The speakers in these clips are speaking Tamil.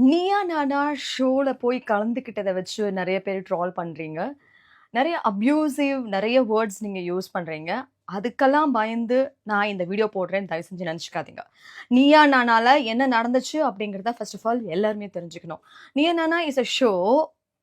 நீயா நானா ஷோல போய் கலந்துக்கிட்டத வச்சு நெறைய பேர் ட்ரால் பண்றீங்க. நெறைய அப்யூசிவ் நெறைய வேர்ட்ஸ் நீங்க யூஸ் பண்றீங்க. அதுக்கெல்லாம் பயந்து நான் இந்த வீடியோ போடுறேன்னு தயவு செஞ்சு நெனச்சுக்காதீங்க. நீயா நானால என்ன நடந்துச்சு அப்படிங்கிறத ஃபர்ஸ்ட் ஆஃப் ஆல் எல்லாருமே தெரிஞ்சுக்கணும். Neeya Naana is a show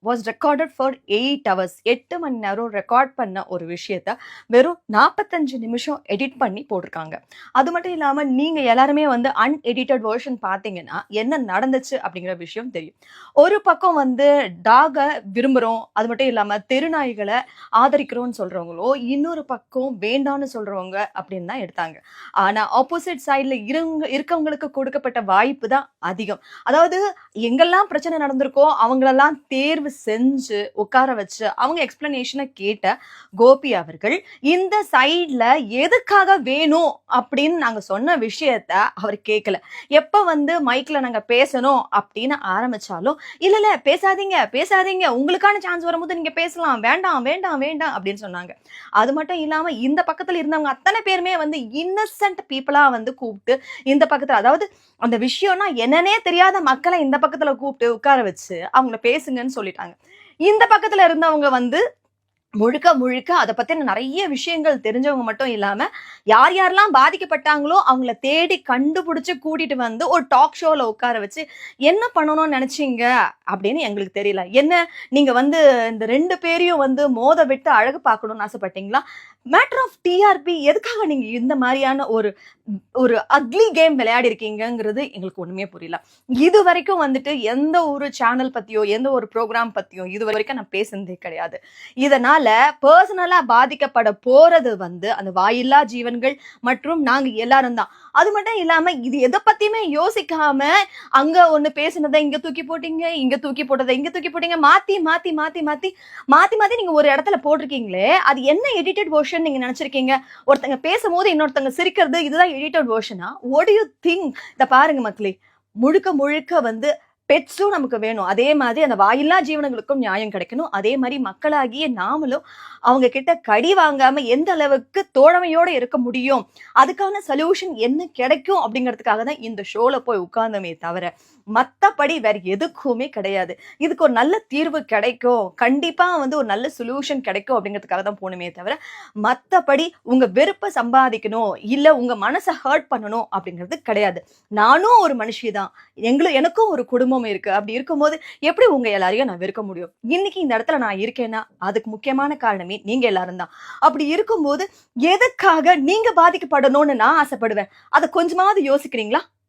was recorded for 8 hours. 8 மணி நேரம் ரெக்கார்ட் பண்ண ஒரு விஷயத்த வெறும் 45 நிமிஷம் எடிட் பண்ணி போட்டிருக்காங்க. அது மட்டும் இல்லாம நீங்க எல்லாருமே வந்து அன்எடிட்டட் வெர்ஷன் பார்த்தீங்கன்னா, என்ன நடந்துச்சு அப்படிங்கிற விஷயம் தெரியும். ஒரு பக்கம் வந்து டாக விரும்புறோம். அது மட்டும் இல்லாம தெருநாய்கள ஆதரிக்கிறோம்னு சொல்றவங்களோ, இன்னொரு பக்கம் வேண்டான்னு சொல்றவங்க அப்படின்னு தான் எடுத்தாங்க. ஆனா ஆப்போசிட் சைட்ல இருக்கவங்களுக்கு கொடுக்கப்பட்ட வாய்ப்பு தான் அதிகம். அதாவது எங்கெல்லாம் பிரச்சனை நடந்திருக்கோ, அவங்களெல்லாம் தேர்வு செஞ்சு உட்கார வச்சு, அவங்க எக்ஸ்ப்ளனேஷன கேட்ட கோபி அவர்கள், இந்த சைட்ல எதுக்காக வேணும் அப்படின்னு நாங்க சொன்ன விஷயத்த அவர் கேட்கல. எப்ப வந்து மைக்ல நாங்க பேசணும் அப்படின்னு ஆரம்பிச்சாலும், "இல்ல, இல்ல பேசாதீங்க, பேசாதீங்க. உங்களுக்கான சான்ஸ் வரும்போது நீங்க பேசலாம். வேண்டாம், வேண்டாம், வேண்டாம்" அப்படின்னு சொன்னாங்க. அது மட்டும் இல்லாம இந்த பக்கத்துல இருந்தவங்க அத்தன பேருமே வந்து இன்னசென்ட் பீப்பிளா வந்து கூப்ட்டு, இந்த பக்கத்துல அதாவது அந்த விஷயம்னா என்னன்னே தெரியாத மக்கள இந்த பக்கத்துல கூப்ட்டு உட்கார வச்சு, அவங்கள பேசுங்கன்னு சொல்லிட்டாங்க. இந்த பக்கத்துல இருந்தவங்க வந்து முழுக்க முழுக்க அத பத்தின நெறைய விஷயங்கள் தெரிஞ்சவங்க மட்டும் இல்லாம, யார் யாரெல்லாம் பாதிக்கப்பட்டாங்களோ, அவங்கள தேடி கண்டுபிடிச்சு கூட்டிட்டு வந்து ஒரு டாக் ஷோல உட்கார வச்சு, "என்ன பண்ணணும்னு நெனச்சீங்க?" அப்படின்னு எங்களுக்கு தெரியல. "என்ன நீங்க வந்து இந்த 2 பேரையும் வந்து மோத விட்டு அழகு பார்க்கணும்னு ஆசைப்பட்டீங்களா? மேட்டர் ஆஃப் டிஆர்பி எதுக்காக நீங்க இந்த மாரியான ஒரு ஒரு அக்லி கேம் விளையாடிருக்கீங்கங்கிறது எங்களுக்கு ஒண்ணுமே புரியல. இதுவரைக்கும் வந்துட்டு எந்த ஒரு சேனல் பத்தியோ, எந்த ஒரு புரோகிராம் பத்தியோ இதுவரைக்கும் நான் பேசுனதே கிடையாது. இதனால பெர்சனலா பாதிக்கப்பட போறது வந்து அந்த வாயில்லா ஜீவன்கள் மற்றும் நாங்க எல்லாரும் தான். அது மட்டும் இல்லாம இது எத பத்தியுமே யோசிக்காம அங்க ஒண்ணு பேசினத இங்க தூக்கி போட்டீங்க, இங்க தூக்கி போட்டத இங்க தூக்கி போட்டீங்க. மாத்தி மாத்தி மாத்தி மாத்தி மாத்தி மாத்தி நீங்க ஒரு இடத்துல போட்டிருக்கீங்களே, அது என்ன எடிட்டட் வெர்ஷன் நீங்க நினைச்சிருக்கீங்க? ஒருத்தங்க பேசும்போது இன்னொருத்தங்க சிரிக்கிறது இதுதான் எடிட்டட் வெர்ஷனா? What do you think? இத பாருங்க மக்களே. முழுக்க முழுக்க வந்து பெட்ஸும் நமக்கு வேணும். அதே மாதிரி அந்த வாயில்லா ஜீவனங்களுக்கும் நியாயம் கிடைக்கணும். அதே மாரி மக்களாகிய நாமளும் அவங்க கிட்ட கடி வாங்காம எந்த அளவுக்கு தோழமையோட இருக்க முடியும்? அதுக்கான சொல்யூஷன் என்ன கிடைக்கும்? அப்படிங்கிறதுக்காக தான் இந்த ஷோல போய் உட்கார்ந்தோமே தவிர, மத்தபடி வேற எதுக்குமே கிடையாது. இதுக்கு ஒரு நல்ல தீர்வு கிடைக்கும். கண்டிப்பா வந்து ஒரு நல்ல சொல்யூஷன் கிடைக்கும் அப்படிங்கிறதுக்காக தான் போனோமே தவிர, மத்தபடி உங்க வெறுப்ப சம்பாதிக்கணும், இல்ல உங்க மனச ஹர்ட் பண்ணணும் அப்படிங்கிறது கிடையாது. நானும் ஒரு மனுஷி தான். எனக்கும் ஒரு குடும்பம் இருக்கு. அப்படி இருக்கும்போது எப்படி உங்க எல்லாரையும் நான் வெறுக்க முடியும்? இன்னைக்கு இந்த இடத்துல நான் இருக்கேன்னா, அதுக்கு முக்கியமான காரணமே நீங்க எல்லாரும் தான். அப்படி இருக்கும்போது எதுக்காக நீங்க பாதிக்கப்படணும்னு நான் ஆசைப்படுவேன்? அத கொஞ்சமாவது யோசிக்கிறீங்களா?